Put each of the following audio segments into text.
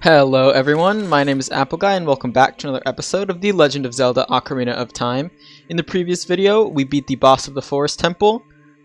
Hello everyone, my name is Appleguy and welcome back to another episode of The Legend of Zelda Ocarina of Time. In the previous video, we beat the boss of the Forest Temple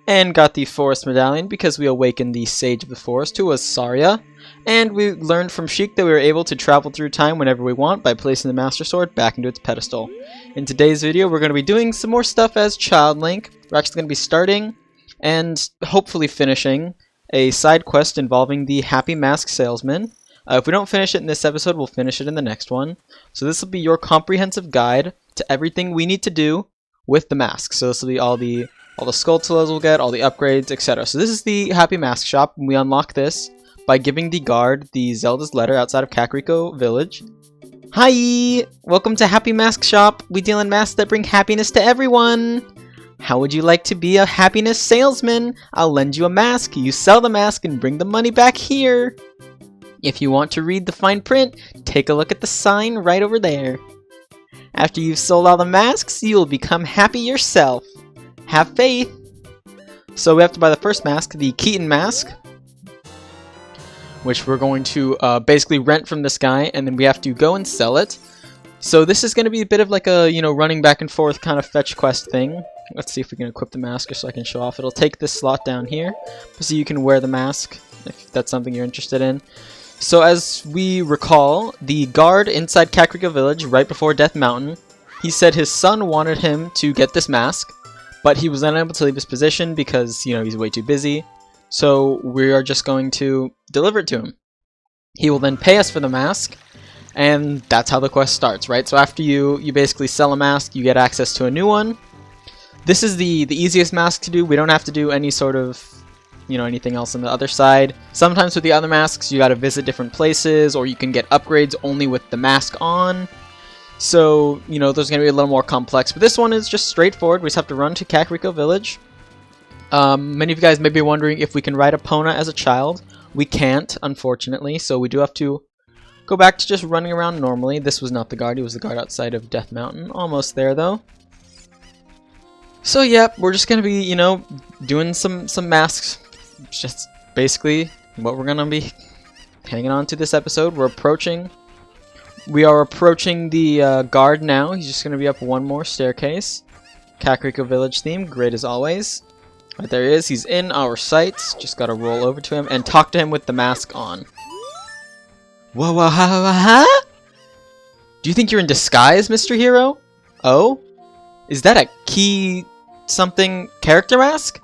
and got the Forest Medallion because we awakened the Sage of the Forest, who was Saria. And we learned from Sheik that we were able to travel through time whenever we want by placing the Master Sword back into its pedestal. In today's video, we're going to be doing some more stuff as Child Link. We're actually going to be starting and hopefully finishing a side quest involving the Happy Mask Salesman. If we don't finish it in this episode, we'll finish it in the next one. So this will be your comprehensive guide to everything we need to do with the mask. So this will be all the Skulltulas we'll get, all the upgrades, etc. So this is the Happy Mask Shop, and we unlock this by giving the guard the Zelda's letter outside of Kakariko Village. Hi! Welcome to Happy Mask Shop. We deal in masks that bring happiness to everyone. How would you like to be a happiness salesman? I'll lend you a mask. You sell the mask and bring the money back here. If you want to read the fine print, take a look at the sign right over there. After you've sold all the masks, you will become happy yourself. Have faith! So we have to buy the first mask, the Keaton mask, which we're going to basically rent from this guy, and then we have to go and sell it. So this is going to be a bit of like a, running back and forth kind of fetch quest thing. Let's see if we can equip the mask just so I can show off. It'll take this slot down here, so you can wear the mask if that's something you're interested in. So as we recall, the guard inside Kakariko Village right before Death Mountain, he said his son wanted him to get this mask, but he was unable to leave his position because, he's way too busy. So we are just going to deliver it to him. He will then pay us for the mask, and that's how the quest starts, right? So after you basically sell a mask, you get access to a new one. This is the easiest mask to do. We don't have to do any sort of anything else on the other side. Sometimes with the other masks, you gotta visit different places, or you can get upgrades only with the mask on. So, those are gonna be a little more complex. But this one is just straightforward. We just have to run to Kakariko Village. Many of you guys may be wondering if we can ride Epona as a child. We can't, unfortunately, so we do have to go back to just running around normally. This was not the guard, it was the guard outside of Death Mountain. Almost there, though. So, yep, we're just gonna be, doing some masks. Just basically what we're gonna be hanging on to this episode. We are approaching the guard now. He's just gonna be up one more staircase. Kakariko Village theme, great as always. Right, there he is. He's in our sights. Just gotta roll over to him and talk to him with the mask on. Whoa, whoa, ha, ha, ha? Do you think you're in disguise, Mr. Hero? Oh? Is that a key something character mask?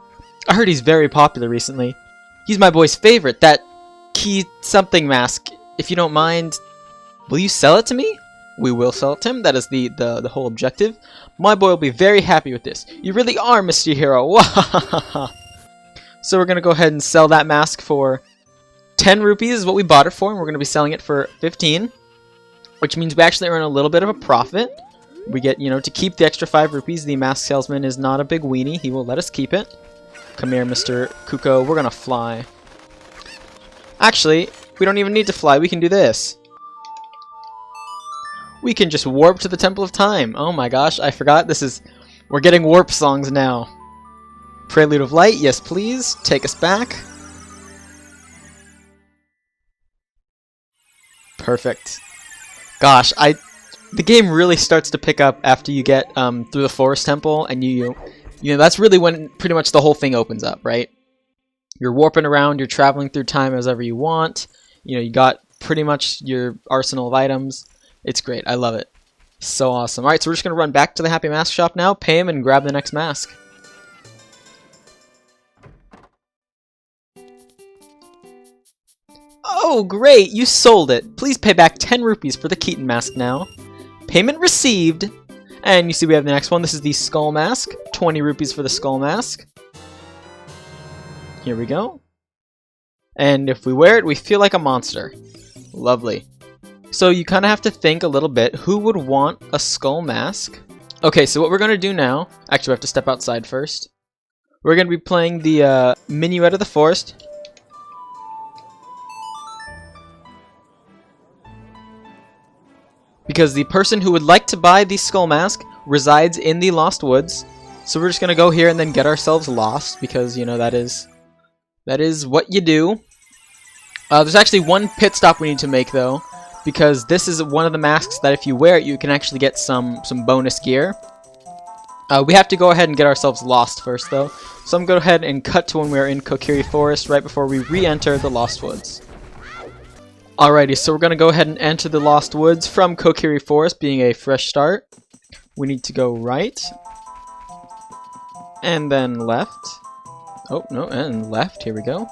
I heard he's very popular recently. He's my boy's favorite, that key something mask. If you don't mind, will you sell it to me? We will sell it to him. That is the whole objective. My boy will be very happy with this. You really are, Mr. Hero. So we're going to go ahead and sell that mask for 10 rupees is what we bought it for, and we're going to be selling it for 15, which means we actually earn a little bit of a profit. We get, to keep the extra 5 rupees. The mask salesman is not a big weenie. He will let us keep it. Come here, Mr. Kuko. We're gonna fly. Actually, we don't even need to fly. We can do this. We can just warp to the Temple of Time. Oh my gosh, I forgot. We're getting warp songs now. Prelude of Light, yes please. Take us back. Perfect. Gosh, the game really starts to pick up after you get through the Forest Temple, and that's really when pretty much the whole thing opens up, right? You're warping around, you're traveling through time as ever you want. You got pretty much your arsenal of items. It's great. I love it. So awesome. Alright, so we're just going to run back to the Happy Mask Shop now, pay him, and grab the next mask. Oh, great! You sold it! Please pay back 10 rupees for the Keaton mask now. Payment received! And you see we have the next one. This is the Skull Mask. 20 rupees for the Skull Mask. Here we go. And if we wear it, we feel like a monster. Lovely. So you kind of have to think a little bit. Who would want a Skull Mask? Okay, so what we're going to do now... Actually, we have to step outside first. We're going to be playing the Minuet of the Forest. Because the person who would like to buy the Skull Mask resides in the Lost Woods. So we're just going to go here and then get ourselves lost, because, that is what you do. There's actually one pit stop we need to make, though. because this is one of the masks that if you wear it, you can actually get some bonus gear. We have to go ahead and get ourselves lost first, though. So I'm going to go ahead and cut to when we're in Kokiri Forest, right before we re-enter the Lost Woods. Alrighty, so we're going to go ahead and enter the Lost Woods from Kokiri Forest, being a fresh start. We need to go right. And then left. Oh, no, and left. Here we go.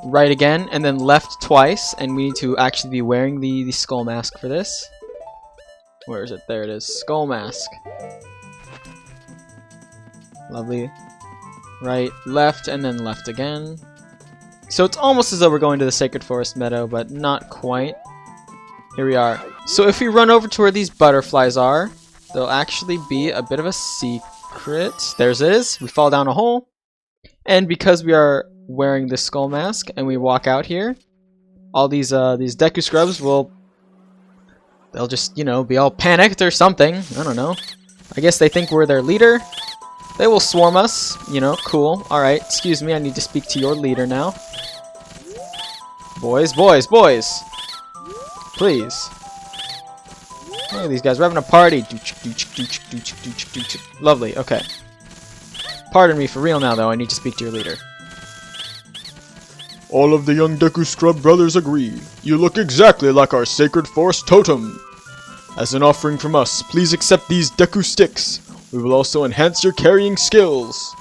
Right again, and then left twice. And we need to actually be wearing the skull mask for this. Where is it? There it is. Skull mask. Lovely. Right, left, and then left again. So it's almost as though we're going to the Sacred Forest Meadow, but not quite. Here we are. So if we run over to where these butterflies are, there'll actually be a bit of a secret. There's it is. We fall down a hole. And because we are wearing this skull mask and we walk out here, all these Deku Scrubs they'll just, you know, be all panicked or something. I don't know. I guess they think we're their leader. They will swarm us, you know, cool. Alright, excuse me, I need to speak to your leader now. Boys, boys, boys! Please. Look at these guys, we're having a party. Lovely, okay. Pardon me for real now, though, I need to speak to your leader. All of the young Deku Scrub brothers agree. You look exactly like our Sacred Forest totem. As an offering from us, please accept these Deku sticks. We will also enhance your carrying skills.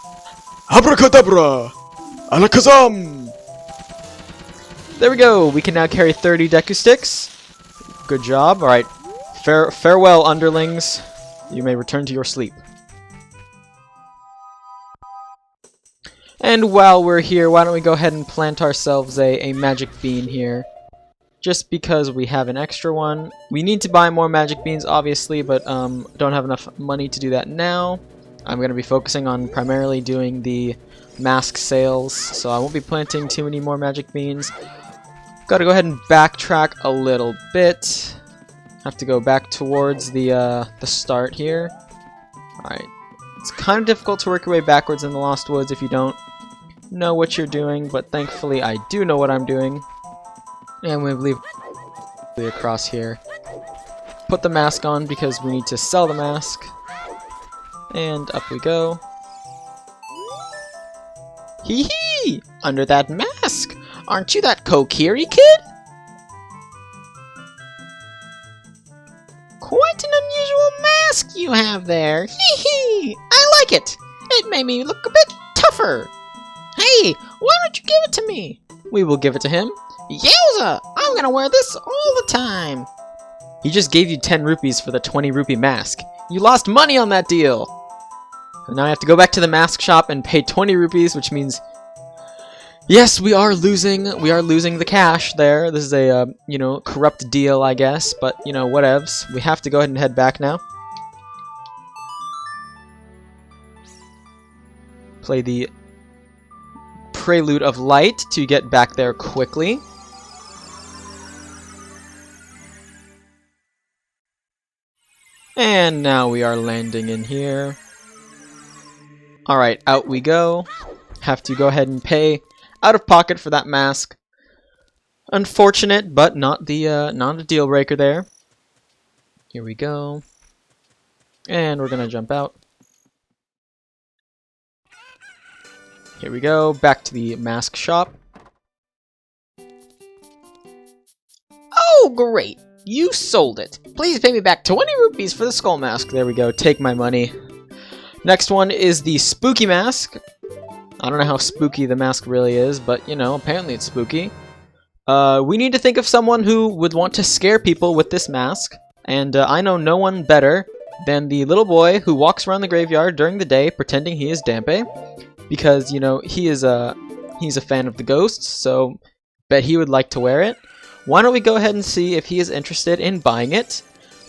Abracadabra! Alakazam! There we go! We can now carry 30 Deku sticks. Good job. Alright. Farewell, underlings. You may return to your sleep. And while we're here, why don't we go ahead and plant ourselves a magic bean here. Just because we have an extra one. We need to buy more magic beans, obviously, but don't have enough money to do that now. I'm going to be focusing on primarily doing the mask sales, so I won't be planting too many more magic beans. Got to go ahead and backtrack a little bit. Have to go back towards the start here. Alright. It's kind of difficult to work your way backwards in the Lost Woods if you don't know what you're doing, but thankfully I do know what I'm doing. And we leave across here. Put the mask on because we need to sell the mask. And up we go. Hee hee! Under that mask! Aren't you that Kokiri kid? Quite an unusual mask you have there. Hee hee! I like it! It made me look a bit tougher. Hey, why don't you give it to me? We will give it to him. Yowza! I'm gonna wear this all the time! He just gave you 10 rupees for the 20 rupee mask. You lost money on that deal! And now I have to go back to the mask shop and pay 20 rupees, which means... Yes, we are losing the cash there. This is a, you know, corrupt deal, I guess. But, you know, whatevs. We have to go ahead and head back now. Play the Prelude of Light to get back there quickly. And now we are landing in here. Alright, out we go. Have to go ahead and pay out of pocket for that mask. Unfortunate, but not a deal breaker there. Here we go. And we're gonna jump out. Here we go, back to the mask shop. Oh, great! You sold it. Please pay me back 20 rupees for the skull mask. There we go. Take my money. Next one is the spooky mask. I don't know how spooky the mask really is, but, you know, apparently it's spooky. We need to think of someone who would want to scare people with this mask. And I know no one better than the little boy who walks around the graveyard during the day pretending he is Dampe. Because, you know, he's a fan of the ghosts, so bet he would like to wear it. Why don't we go ahead and see if he is interested in buying it.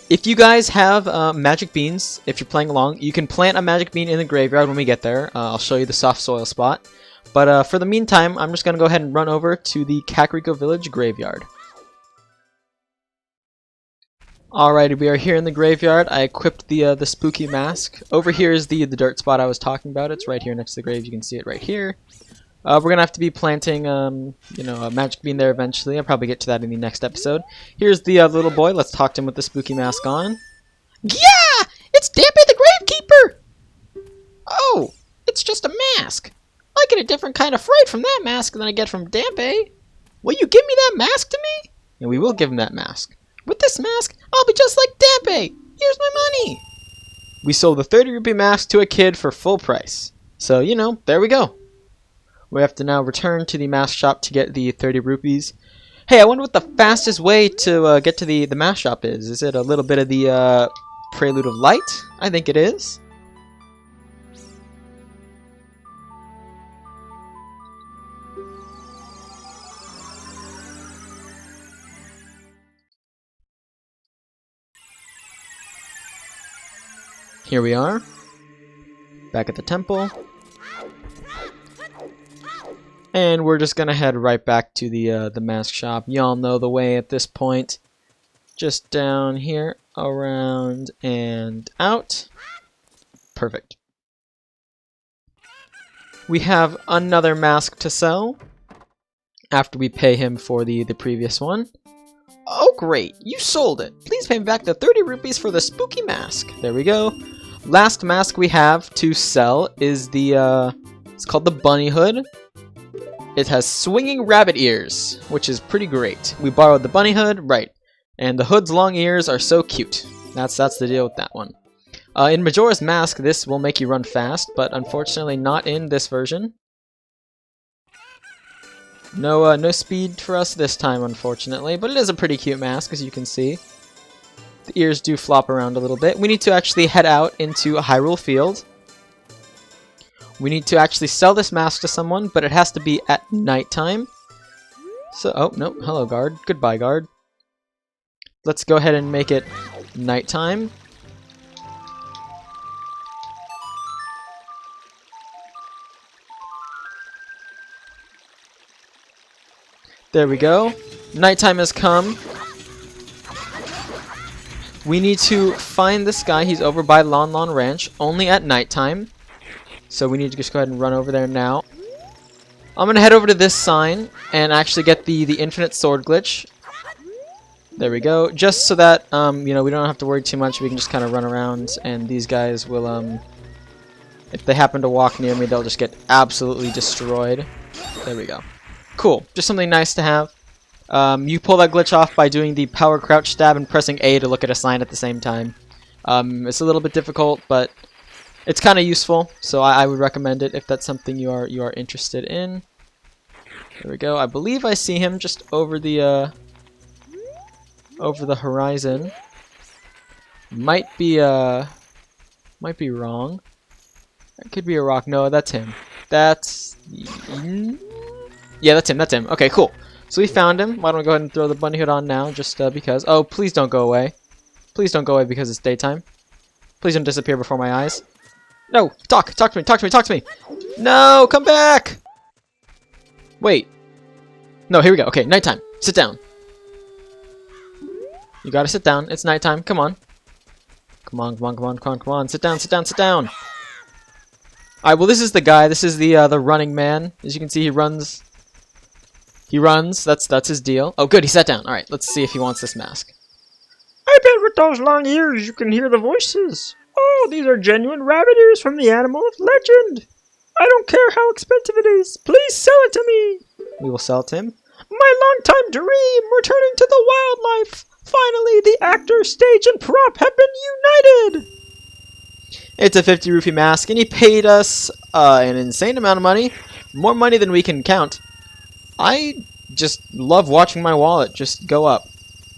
If you guys have magic beans, if you're playing along, you can plant a magic bean in the graveyard when we get there. I'll show you the soft soil spot. But for the meantime, I'm just going to go ahead and run over to the Kakariko Village graveyard. Alrighty, we are here in the graveyard. I equipped the spooky mask. Over here is the dirt spot I was talking about. It's right here next to the grave. You can see it right here. We're gonna have to be planting, you know, a magic bean there eventually. I'll probably get to that in the next episode. Here's the little boy. Let's talk to him with the spooky mask on. Yeah! It's Dampé the Gravekeeper! Oh, it's just a mask. I get a different kind of fright from that mask than I get from Dampé. Will you give me that mask to me? And we will give him that mask. With this mask, I'll be just like Dampé. Here's my money. We sold the 30 rupee mask to a kid for full price. So, you know, there we go. We have to now return to the mask shop to get the 30 rupees. Hey, I wonder what the fastest way to get to the mask shop is. Is it a little bit of the Prelude of Light? I think it is. Here we are, back at the temple, and we're just gonna head right back to the mask shop. Y'all know the way at this point. Just down here, around, and out. Perfect. We have another mask to sell after we pay him for the previous one. Oh great, you sold it. Please pay me back the 30 rupees for the spooky mask. There we go. Last mask we have to sell is the, it's called the Bunny Hood. It has swinging rabbit ears, which is pretty great. We borrowed the Bunny Hood, right. And the hood's long ears are so cute. That's the deal with that one. In Majora's Mask, this will make you run fast, but unfortunately not in this version. No speed for us this time, unfortunately, but it is a pretty cute mask, as you can see. The ears do flop around a little bit. We need to actually head out into a Hyrule Field. We need to actually sell this mask to someone, but it has to be at nighttime. So, oh, no, hello, guard. Goodbye, guard. Let's go ahead and make it nighttime. There we go. Nighttime has come. We need to find this guy. He's over by Lon Lon Ranch, only at nighttime. So we need to just go ahead and run over there now. I'm going to head over to this sign and actually get the infinite sword glitch. There we go. Just so that, you know, we don't have to worry too much. We can just kind of run around, and these guys will, if they happen to walk near me, they'll just get absolutely destroyed. There we go. Cool. Just something nice to have. You pull that glitch off by doing the power crouch stab and pressing A to look at a sign at the same time. It's a little bit difficult, but it's kind of useful, so I would recommend it if that's something you are interested in. There we go. I believe I see him just over the horizon. Might be wrong. That could be a rock. No, that's him. That's yeah, that's him. That's him. Okay, cool. So we found him. Why don't we go ahead and throw the bunny hood on now, just because. Oh, please don't go away. Please don't go away because it's daytime. Please don't disappear before my eyes. No, talk to me, talk to me. No, come back. Wait. No, here we go. Okay, nighttime. Sit down. You gotta sit down. It's nighttime. Come on. Come on. Sit down. Alright, well this is the guy. This is the running man. As you can see, he runs. That's his deal. Oh, good. He sat down. All right. Let's see if he wants this mask. I bet with those long ears you can hear the voices. Oh, these are genuine rabbit ears from the animal of legend. I don't care how expensive it is. Please sell it to me. We will sell it to him. My long-time dream, returning to the wildlife. Finally, the actor, stage, and prop have been united. It's a 50 rupee mask, and he paid us an insane amount of money. More money than we can count. I just love watching my wallet just go up.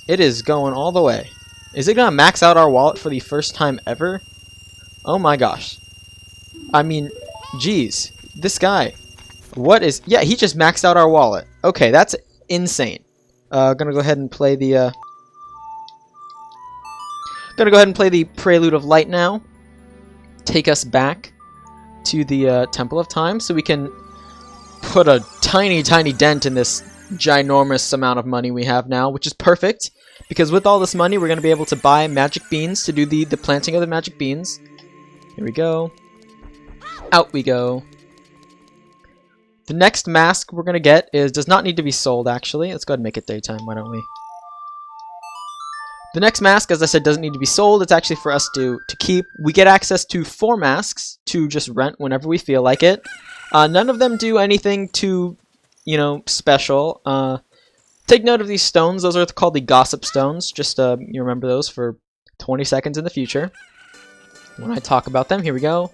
It is going all the way. Is it going to max out our wallet for the first time ever? Oh my gosh. I mean, geez. This guy. What is... Yeah, he just maxed out our wallet. Okay, that's insane. Gonna go ahead and play the... Gonna go ahead and play the Prelude of Light now. Take us back to the Temple of Time so we can put a tiny dent in this ginormous amount of money we have now, which is perfect, because with all this money we're going to be able to buy magic beans to do the planting of the magic beans. Here we go. Out we go. The next mask we're going to get does not need to be sold, actually. Let's go ahead and make it daytime, why don't we? The next mask, as I said, doesn't need to be sold. It's actually for us to keep. We get access to 4 masks to just rent whenever we feel like it. None of them do anything too, special. Take note of these stones. Those are called the Gossip Stones. Just you remember those for 20 seconds in the future. When I talk about them, here we go.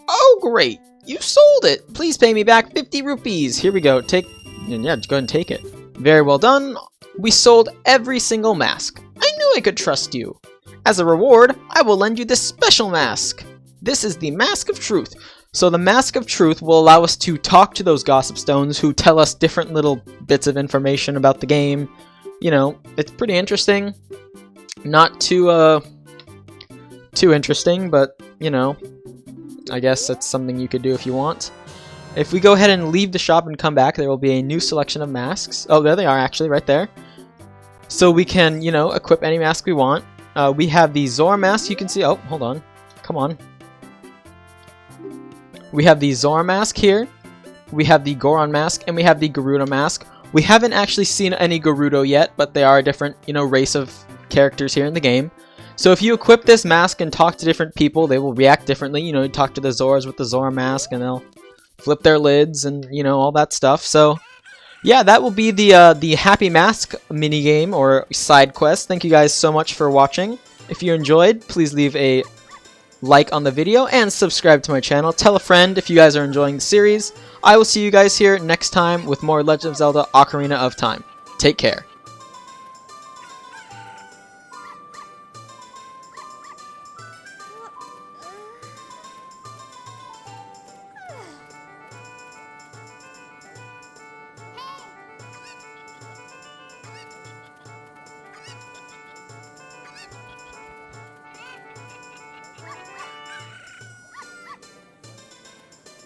Oh, great! You sold it! Please pay me back 50 rupees. Here we go. Just go ahead and take it. Very well done. We sold every single mask. I knew I could trust you. As a reward, I will lend you this special mask. This is the Mask of Truth. So the Mask of Truth will allow us to talk to those Gossip Stones who tell us different little bits of information about the game. It's pretty interesting. Not too interesting, but, I guess that's something you could do if you want. If we go ahead and leave the shop and come back, there will be a new selection of masks. Oh, there they are, actually, right there. So we can, equip any mask we want. We have the Zora mask, you can see. Oh, hold on. Come on. We have the Zora mask here. We have the Goron mask, and we have the Gerudo mask. We haven't actually seen any Gerudo yet, but they are a different, race of characters here in the game. So if you equip this mask and talk to different people, they will react differently. You talk to the Zoras with the Zora mask, and they'll flip their lids and, all that stuff. So, yeah, that will be the Happy Mask minigame or side quest. Thank you guys so much for watching. If you enjoyed, please leave a like on the video and subscribe to my channel. Tell a friend if you guys are enjoying the series. I will see you guys here next time with more Legend of Zelda Ocarina of Time. Take care.